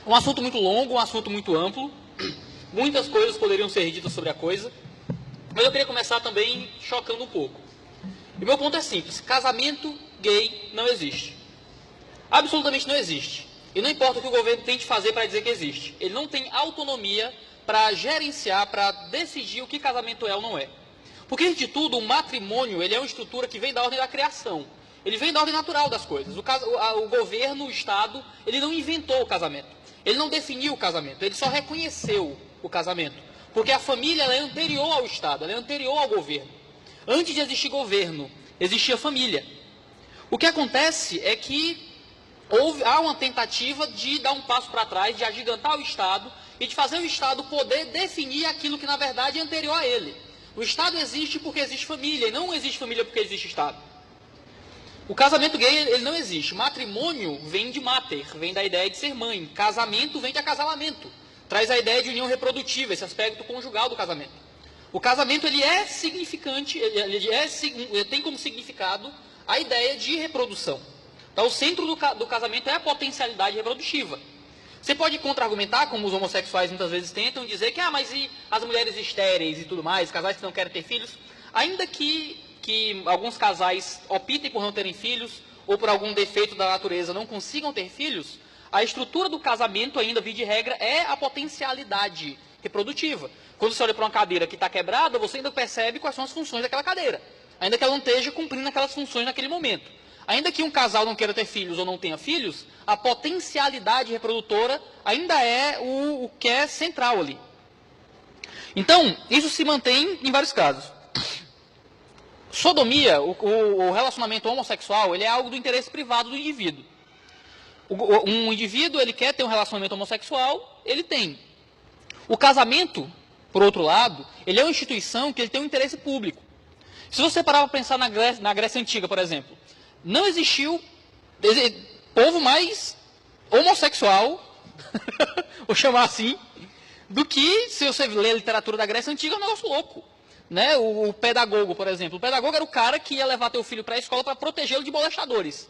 Um assunto muito longo, um assunto muito amplo. Muitas coisas poderiam ser ditas sobre a coisa. Mas eu queria começar também chocando um pouco. E meu ponto é simples. Casamento gay não existe. Absolutamente não existe. E não importa o que o governo tente fazer para dizer que existe. Ele não tem autonomia para gerenciar, para decidir o que casamento é ou não é. Porque, antes de tudo, o matrimônio ele é uma estrutura que vem da ordem da criação. Ele vem da ordem natural das coisas. O governo, o Estado, ele não inventou o casamento. Ele não definiu o casamento. Ele só reconheceu o casamento. Porque a família ela é anterior ao Estado, ela é anterior ao governo. Antes de existir governo, existia família. O que acontece é que há uma tentativa de dar um passo para trás, de agigantar o Estado e de fazer o Estado poder definir aquilo que, na verdade, é anterior a ele. O Estado existe porque existe família, e não existe família porque existe Estado. O casamento gay, ele não existe. Matrimônio vem de mater, vem da ideia de ser mãe. Casamento vem de acasalamento. Traz a ideia de união reprodutiva, esse aspecto conjugal do casamento. O casamento, ele é significante, ele tem como significado a ideia de reprodução. Então, o centro do casamento é a potencialidade reprodutiva. Você pode contra-argumentar, como os homossexuais muitas vezes tentam, dizer que, mas e as mulheres estéreis e tudo mais, casais que não querem ter filhos? Ainda que alguns casais optem por não terem filhos, ou por algum defeito da natureza não consigam ter filhos, a estrutura do casamento ainda, via de regra, é a potencialidade reprodutiva. Quando você olha para uma cadeira que está quebrada, você ainda percebe quais são as funções daquela cadeira, ainda que ela não esteja cumprindo aquelas funções naquele momento. Ainda que um casal não queira ter filhos ou não tenha filhos, a potencialidade reprodutora ainda é o que é central ali. Então, isso se mantém em vários casos. Sodomia, o relacionamento homossexual, ele é algo do interesse privado do indivíduo. Um indivíduo, ele quer ter um relacionamento homossexual, ele tem. O casamento, por outro lado, ele é uma instituição que ele tem um interesse público. Se você parar para pensar na Grécia Antiga, por exemplo, não existiu povo mais homossexual, vou chamar assim, do que, se você ler a literatura da Grécia Antiga, é um negócio louco. Né? O pedagogo, por exemplo. O pedagogo era o cara que ia levar teu filho para a escola para protegê-lo de molestadores.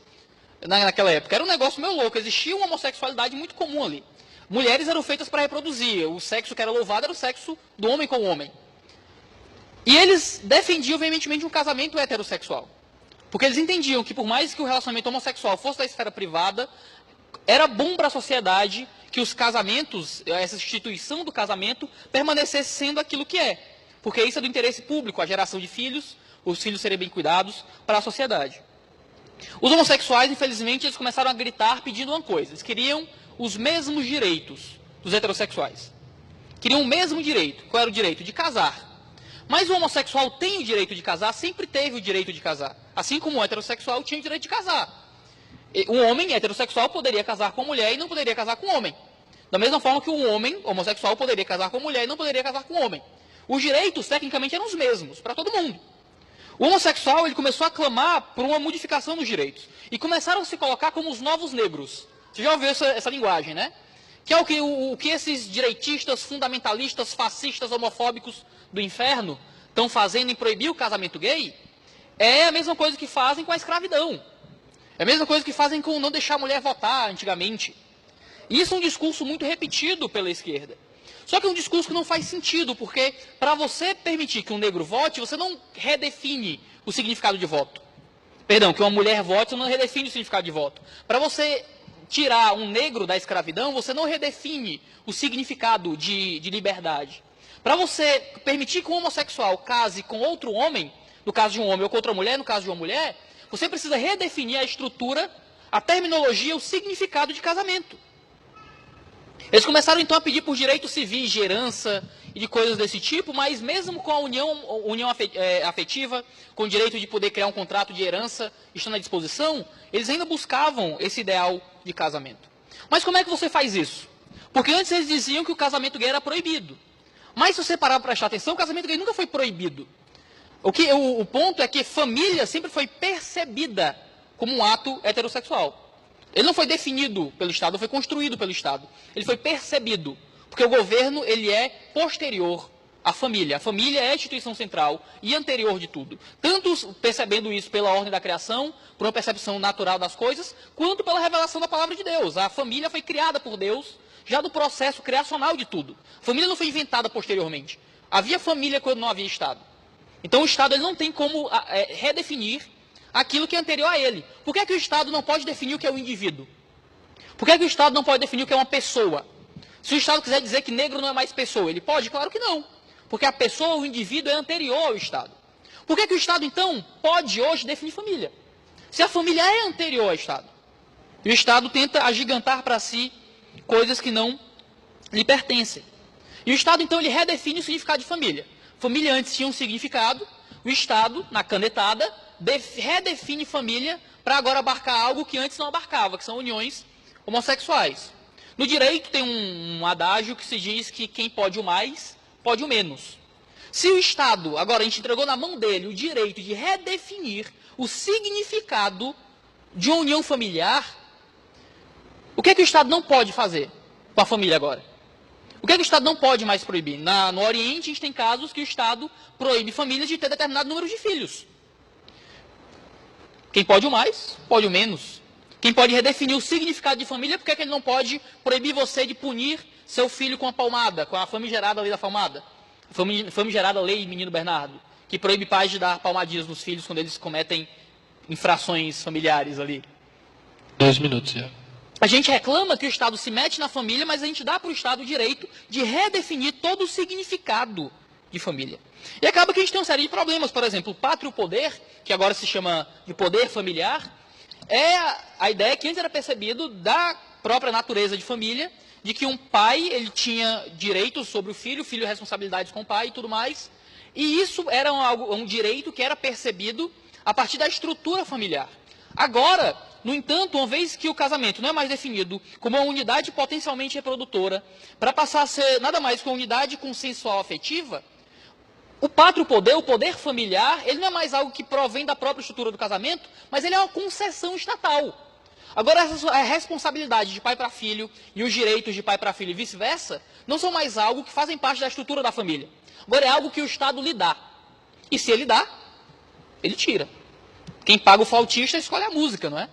Naquela época. Era um negócio meio louco. Existia uma homossexualidade muito comum ali. Mulheres eram feitas para reproduzir. O sexo que era louvado era o sexo do homem com o homem. E eles defendiam veementemente um casamento heterossexual. Porque eles entendiam que, por mais que o relacionamento homossexual fosse da esfera privada, era bom para a sociedade que os casamentos, essa instituição do casamento, permanecesse sendo aquilo que é. Porque isso é do interesse público, a geração de filhos, os filhos serem bem cuidados para a sociedade. Os homossexuais, infelizmente, eles começaram a gritar pedindo uma coisa. Eles queriam os mesmos direitos dos heterossexuais. Queriam o mesmo direito. Qual era o direito? De casar. Mas o homossexual tem o direito de casar, sempre teve o direito de casar. Assim como o heterossexual tinha o direito de casar. Um homem heterossexual poderia casar com mulher e não poderia casar com homem. Da mesma forma que um homem homossexual poderia casar com mulher e não poderia casar com homem. Os direitos, tecnicamente, eram os mesmos, para todo mundo. O homossexual ele começou a clamar por uma modificação dos direitos. E começaram a se colocar como os novos negros. Você já ouviu essa linguagem, né? Que é o que esses direitistas, fundamentalistas, fascistas, homofóbicos do inferno estão fazendo em proibir o casamento gay. É a mesma coisa que fazem com a escravidão. É a mesma coisa que fazem com não deixar a mulher votar antigamente. E isso é um discurso muito repetido pela esquerda. Só que é um discurso que não faz sentido, porque para você permitir que um negro vote, você não redefine o significado de voto. Perdão, que uma mulher vote, você não redefine o significado de voto. Para você tirar um negro da escravidão, você não redefine o significado de liberdade. Para você permitir que um homossexual case com outro homem, no caso de um homem, ou com outra mulher, no caso de uma mulher, você precisa redefinir a estrutura, a terminologia, o significado de casamento. Eles começaram então a pedir por direitos civis, de herança e de coisas desse tipo, mas mesmo com a união afetiva, com o direito de poder criar um contrato de herança, estando à disposição, eles ainda buscavam esse ideal de casamento. Mas como é que você faz isso? Porque antes eles diziam que o casamento gay era proibido. Mas se você parar para prestar atenção, o casamento gay nunca foi proibido. O ponto é que família sempre foi percebida como um ato heterossexual. Ele não foi definido pelo Estado, não foi construído pelo Estado. Ele foi percebido, porque o governo ele é posterior a família. A família é a instituição central e anterior de tudo. Tanto percebendo isso pela ordem da criação, por uma percepção natural das coisas, quanto pela revelação da palavra de Deus. A família foi criada por Deus já no processo criacional de tudo. A família não foi inventada posteriormente. Havia família quando não havia Estado. Então o Estado ele não tem como redefinir aquilo que é anterior a ele. Por que é que o Estado não pode definir o que é o indivíduo? Por que é que o Estado não pode definir o que é uma pessoa? Se o Estado quiser dizer que negro não é mais pessoa, ele pode? Claro que não. Porque a pessoa, o indivíduo, é anterior ao Estado. Por que é que o Estado, então, pode hoje definir família? Se a família é anterior ao Estado. E o Estado tenta agigantar para si coisas que não lhe pertencem. E o Estado, então, ele redefine o significado de família. Família antes tinha um significado, o Estado, na canetada, redefine família para agora abarcar algo que antes não abarcava, que são uniões homossexuais. No direito tem um adágio que se diz que quem pode o mais, pode o menos. Se o Estado, agora a gente entregou na mão dele o direito de redefinir o significado de uma união familiar, o que é que o Estado não pode fazer com a família agora? O que é que o Estado não pode mais proibir? No Oriente, a gente tem casos que o Estado proíbe famílias de ter determinado número de filhos. Quem pode o mais, pode o menos. Quem pode redefinir o significado de família, por que é que ele não pode proibir você de punir seu filho com a palmada, com a famigerada lei da palmada? A famigerada lei Menino Bernardo, que proíbe pais de dar palmadinhas nos filhos quando eles cometem infrações familiares ali. 2 minutos, já. A gente reclama que o Estado se mete na família, mas a gente dá para o Estado o direito de redefinir todo o significado de família. E acaba que a gente tem uma série de problemas. Por exemplo, o pátrio poder, que agora se chama de poder familiar, é a ideia que antes era percebido da própria natureza de família, de que um pai ele tinha direitos sobre o filho responsabilidades com o pai e tudo mais. E isso era um direito que era percebido a partir da estrutura familiar. Agora, no entanto, uma vez que o casamento não é mais definido como uma unidade potencialmente reprodutora, para passar a ser nada mais que uma unidade consensual afetiva, o pátrio poder, o poder familiar, ele não é mais algo que provém da própria estrutura do casamento, mas ele é uma concessão estatal. Agora, a responsabilidade de pai para filho e os direitos de pai para filho e vice-versa não são mais algo que fazem parte da estrutura da família. Agora, é algo que o Estado lhe dá. E se ele dá, ele tira. Quem paga o flautista escolhe a música, não é?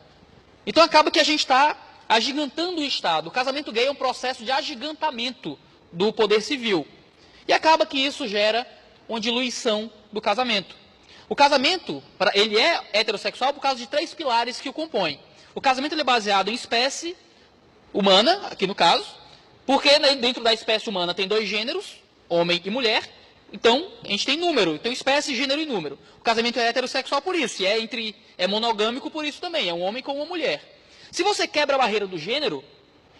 Então, acaba que a gente está agigantando o Estado. O casamento gay é um processo de agigantamento do poder civil. E acaba que isso gera uma diluição do casamento. O casamento, ele é heterossexual por causa de 3 pilares que o compõem. O casamento ele é baseado em espécie humana, aqui no caso, porque dentro da espécie humana tem 2 gêneros, homem e mulher, então a gente tem número, então espécie, gênero e número. O casamento é heterossexual por isso, e é monogâmico por isso também, é um homem com uma mulher. Se você quebra a barreira do gênero,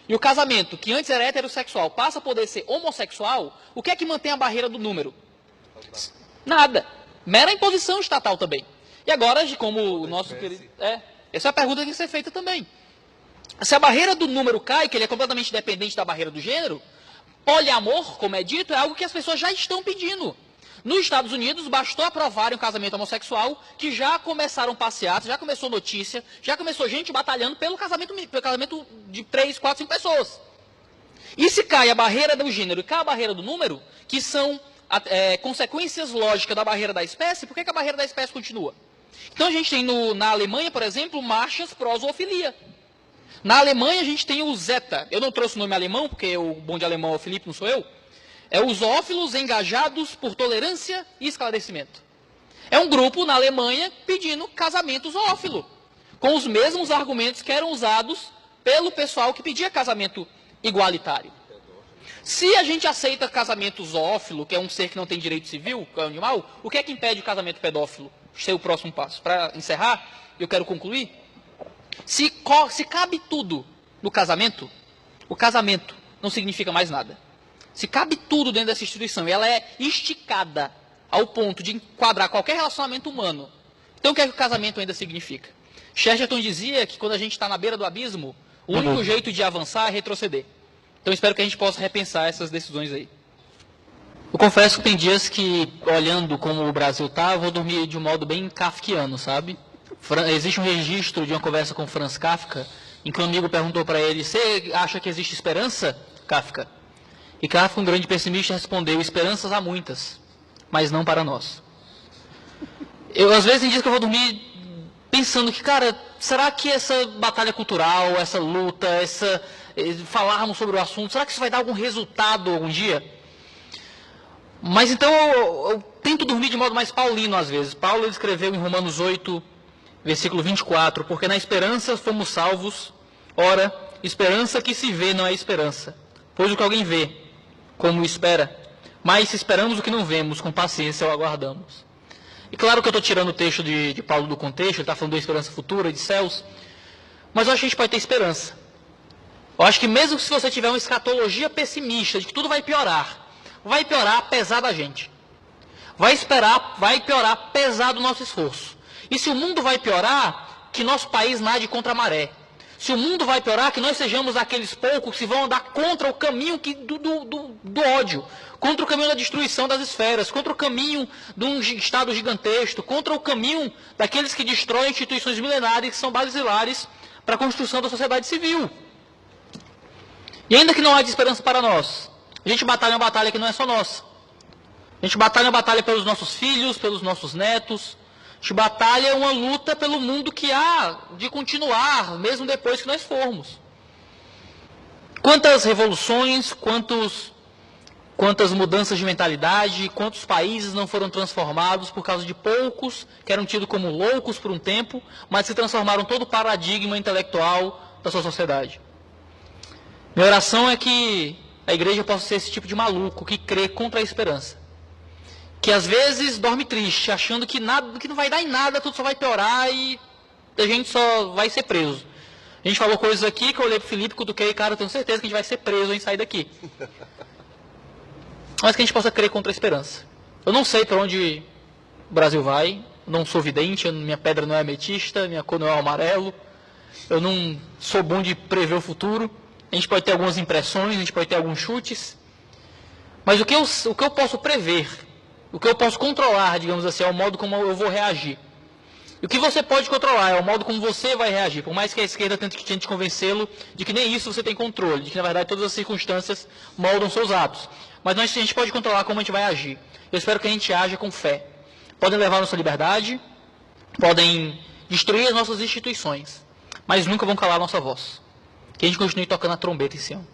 e o casamento, que antes era heterossexual, passa a poder ser homossexual, o que é que mantém a barreira do número? Nada. Mera imposição estatal também. E agora, como o nosso querido... essa é a pergunta que tem que ser feita também. Se a barreira do número cai, que ele é completamente dependente da barreira do gênero, poliamor, como é dito, é algo que as pessoas já estão pedindo. Nos Estados Unidos, bastou aprovarem um casamento homossexual, que já começaram passeatas, já começou notícia, já começou gente batalhando pelo casamento de 3, 4, 5 pessoas. E se cai a barreira do gênero e cai a barreira do número, que são consequências lógicas da barreira da espécie, por que a barreira da espécie continua? Então a gente tem na Alemanha, por exemplo, marchas pró-zoofilia. Na Alemanha a gente tem o Zeta. Eu não trouxe o nome alemão, porque o bom de alemão é o Felipe, não sou eu. É os zoófilos engajados por tolerância e esclarecimento. É um grupo na Alemanha pedindo casamento zoófilo, com os mesmos argumentos que eram usados pelo pessoal que pedia casamento igualitário. Se a gente aceita casamento zoófilo, que é um ser que não tem direito civil, que é um animal, o que é que impede o casamento pedófilo ser o próximo passo? Para encerrar, eu quero concluir. Se cabe tudo no casamento, o casamento não significa mais nada. Se cabe tudo dentro dessa instituição e ela é esticada ao ponto de enquadrar qualquer relacionamento humano, então o que é que o casamento ainda significa? Chesterton dizia que quando a gente está na beira do abismo, o único jeito de avançar é retroceder. Então espero que a gente possa repensar essas decisões aí. Eu confesso que tem dias que, olhando como o Brasil está, eu vou dormir de um modo bem kafkiano, sabe? Existe um registro de uma conversa com Franz Kafka, em que um amigo perguntou para ele: você acha que existe esperança, Kafka? E Kafka, um grande pessimista, respondeu: esperanças há muitas, mas não para nós. Eu, às vezes, tem dias que eu vou dormir pensando que, cara, será que essa batalha cultural, essa luta, falarmos sobre o assunto, será que isso vai dar algum resultado algum dia? Mas então eu tento dormir de modo mais paulino às vezes. Paulo escreveu em Romanos 8, versículo 24, porque na esperança fomos salvos. Ora, esperança que se vê não é esperança, pois o que alguém vê, como espera, mas se esperamos o que não vemos, com paciência o aguardamos. E claro que eu estou tirando o texto de Paulo do contexto, ele está falando da esperança futura, de céus, mas eu acho que a gente pode ter esperança. Eu acho que mesmo se você tiver uma escatologia pessimista, de que tudo vai piorar apesar da gente. Vai piorar apesar do nosso esforço. E se o mundo vai piorar, que nosso país nade contra a maré. Se o mundo vai piorar, que nós sejamos aqueles poucos que vão andar contra o caminho do ódio, contra o caminho da destruição das esferas, contra o caminho de um Estado gigantesco, contra o caminho daqueles que destroem instituições milenares que são basilares para a construção da sociedade civil. E ainda que não haja esperança para nós, a gente batalha uma batalha que não é só nossa. A gente batalha uma batalha pelos nossos filhos, pelos nossos netos. A gente batalha uma luta pelo mundo que há de continuar, mesmo depois que nós formos. Quantas revoluções, quantas mudanças de mentalidade, quantos países não foram transformados por causa de poucos, que eram tidos como loucos por um tempo, mas se transformaram todo o paradigma intelectual da sua sociedade. Minha oração é que a igreja possa ser esse tipo de maluco que crê contra a esperança. Que às vezes dorme triste, achando que não vai dar em nada, tudo só vai piorar e a gente só vai ser preso. A gente falou coisas aqui que eu olhei para o Felipe, cutuquei, cara, eu tenho certeza que a gente vai ser preso em sair daqui. Mas que a gente possa crer contra a esperança. Eu não sei para onde o Brasil vai, eu não sou vidente, minha pedra não é ametista, minha cor não é amarelo, eu não sou bom de prever o futuro. A gente pode ter algumas impressões, a gente pode ter alguns chutes, mas o que eu posso prever, o que eu posso controlar, digamos assim, é o modo como eu vou reagir. E o que você pode controlar é o modo como você vai reagir, por mais que a esquerda tente convencê-lo de que nem isso você tem controle, de que na verdade todas as circunstâncias moldam seus atos. Mas a gente pode controlar como a gente vai agir. Eu espero que a gente haja com fé. Podem levar a nossa liberdade, podem destruir as nossas instituições, mas nunca vão calar a nossa voz. Que a gente continue tocando a trombeta em Sião.